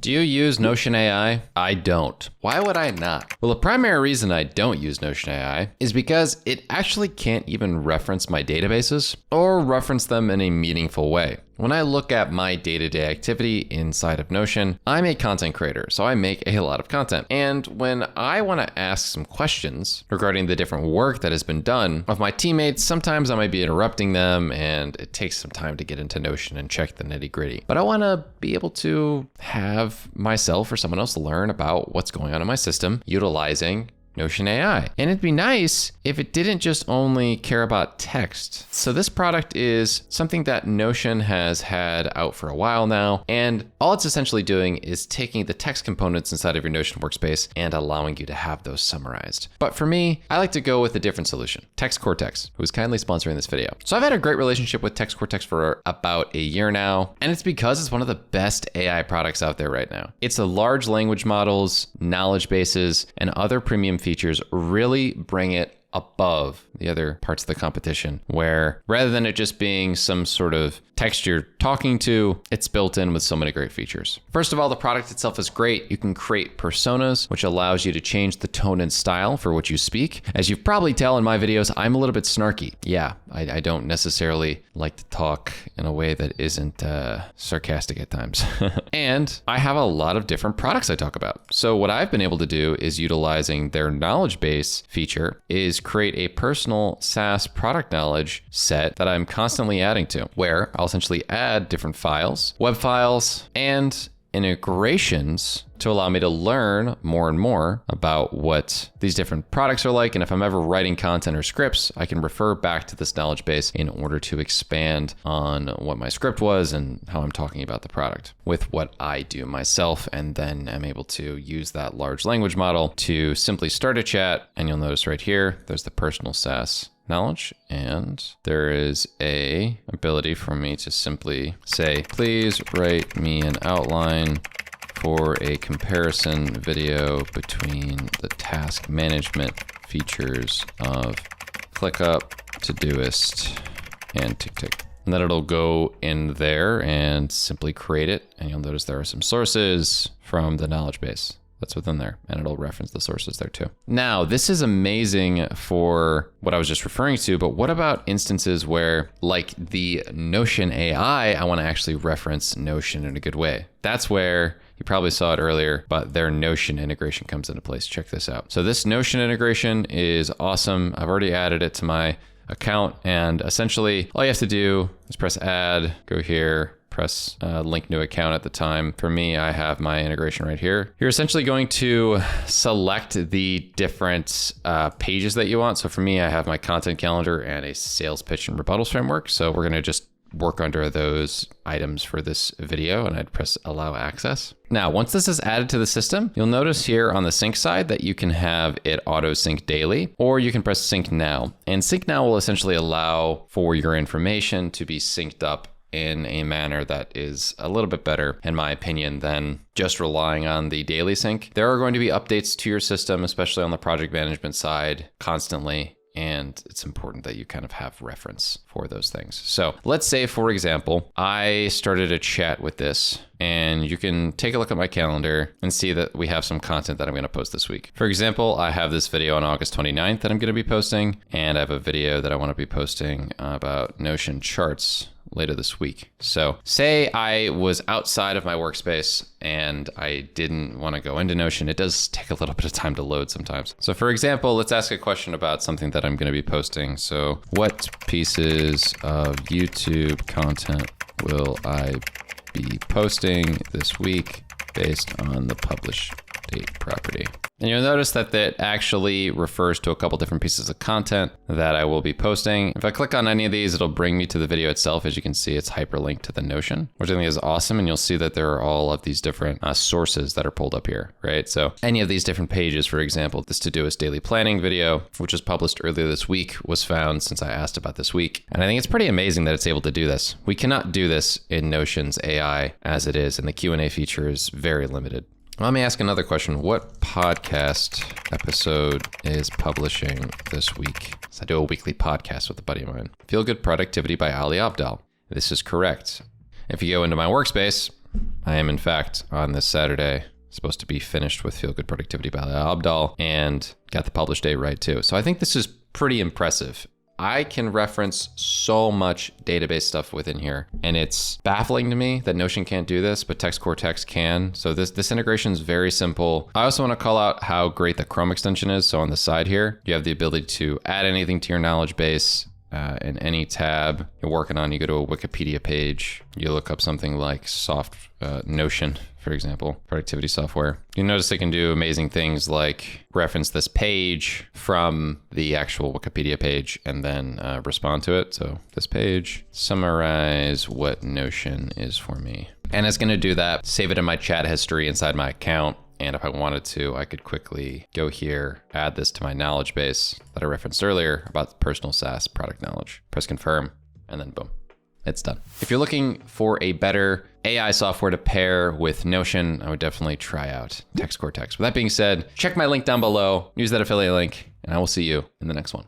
Do you use Notion AI? I don't. Why would I not? Well, the primary reason I don't use Notion AI is because it actually can't even reference my databases or reference them in a meaningful way. When I look at my day-to-day activity inside of Notion, I'm a content creator, so I make a lot of content. And when I want to ask some questions regarding the different work that has been done of my teammates, sometimes I might be interrupting them and it takes some time to get into Notion and check the nitty-gritty. But I want to be able to have myself or someone else learn about what's going on in my system utilizing Notion AI. And it'd be nice if it didn't just only care about text. So this product is something that Notion has had out for a while now. And all it's essentially doing is taking the text components inside of your Notion workspace and allowing you to have those summarized. But for me, I like to go with a different solution. TextCortex, who is kindly sponsoring this video. So I've had a great relationship with TextCortex for about a year now. And it's because it's one of the best AI products out there right now. It's a large language models, knowledge bases, and other premium features really bring it above the other parts of the competition, where rather than it just being some sort of text you're talking to, it's built in with so many great features. First of all, the product itself is great. You can create personas, which allows you to change the tone and style for what you speak. As you probably tell in my videos, I'm a little bit snarky. Yeah, I don't necessarily like to talk in a way that isn't sarcastic at times. And I have a lot of different products I talk about. So what I've been able to do is utilizing their knowledge base feature is create a personal SaaS product knowledge set that I'm constantly adding to, where I'll essentially add different files, web files, and integrations to allow me to learn more and more about what these different products are like. And if I'm ever writing content or scripts, I can refer back to this knowledge base in order to expand on what my script was and how I'm talking about the product with what I do myself. And then I'm able to use that large language model to simply start a chat. And you'll notice right here, there's the personal SaaS knowledge, and there is a ability for me to simply say, please write me an outline for a comparison video between the task management features of ClickUp, Todoist, and TickTick. And then it'll go in there and simply create it. And you'll notice there are some sources from the knowledge base that's within there, and it'll reference the sources there too. Now, this is amazing for what I was just referring to, but what about instances where, like the Notion AI, I want to actually reference Notion in a good way? That's where you probably saw it earlier, but their Notion integration comes into place. Check this out. So this Notion integration is awesome. I've already added it to my account, and essentially all you have to do is press add, go here, press link new account at the time. For me, I have my integration right here. You're essentially going to select the different pages that you want. So for me, I have my content calendar and a sales pitch and rebuttals framework. So we're gonna just work under those items for this video, and I'd press allow access. Now, once this is added to the system, you'll notice here on the sync side that you can have it auto sync daily, or you can press sync now. And sync now will essentially allow for your information to be synced up in a manner that is a little bit better, in my opinion, than just relying on the daily sync. There are going to be updates to your system, especially on the project management side, constantly. And it's important that you kind of have reference for those things. So let's say, for example, I started a chat with this, and you can take a look at my calendar and see that we have some content that I'm going to post this week. For example, I have this video on August 29th that I'm going to be posting, and I have a video that I want to be posting about Notion charts later this week. So say I was outside of my workspace and I didn't want to go into Notion. It does take a little bit of time to load sometimes. So for example, let's ask a question about something that I'm going to be posting. So what pieces of YouTube content will I be posting this week based on the publish date property? And you'll notice that that actually refers to a couple different pieces of content that I will be posting. If I click on any of these, it'll bring me to the video itself. As you can see, it's hyperlinked to the Notion, which I think is awesome. And you'll see that there are all of these different sources that are pulled up here, right? So any of these different pages, for example, this Todoist daily planning video, which was published earlier this week, was found since I asked about this week. And I think it's pretty amazing that it's able to do this. We cannot do this in Notion's AI as it is, and the Q&A feature is very limited. Let me ask another question. What podcast episode is publishing this week? So I do a weekly podcast with a buddy of mine. Feel Good Productivity by Ali Abdaal. This is correct. If you go into my workspace, I am, in fact, on this Saturday, supposed to be finished with Feel Good Productivity by Abdal and got the publish date right too. So I think this is pretty impressive. I can reference so much database stuff within here, and it's baffling to me that Notion can't do this, but TextCortex can. So this integration is very simple. I also want to call out how great the Chrome extension is. So on the side here, you have the ability to add anything to your knowledge base in any tab you're working on. You go to a Wikipedia page, you look up something like Notion, for example, productivity software. You notice they can do amazing things like reference this page from the actual Wikipedia page and then respond to it. So this page, summarize what Notion is for me. And it's going to do that, save it in my chat history inside my account. And if I wanted to, I could quickly go here, add this to my knowledge base that I referenced earlier about personal SaaS product knowledge. Press confirm, and then boom, it's done. If you're looking for a better AI software to pair with Notion, I would definitely try out TextCortex. With that being said, check my link down below, use that affiliate link, and I will see you in the next one.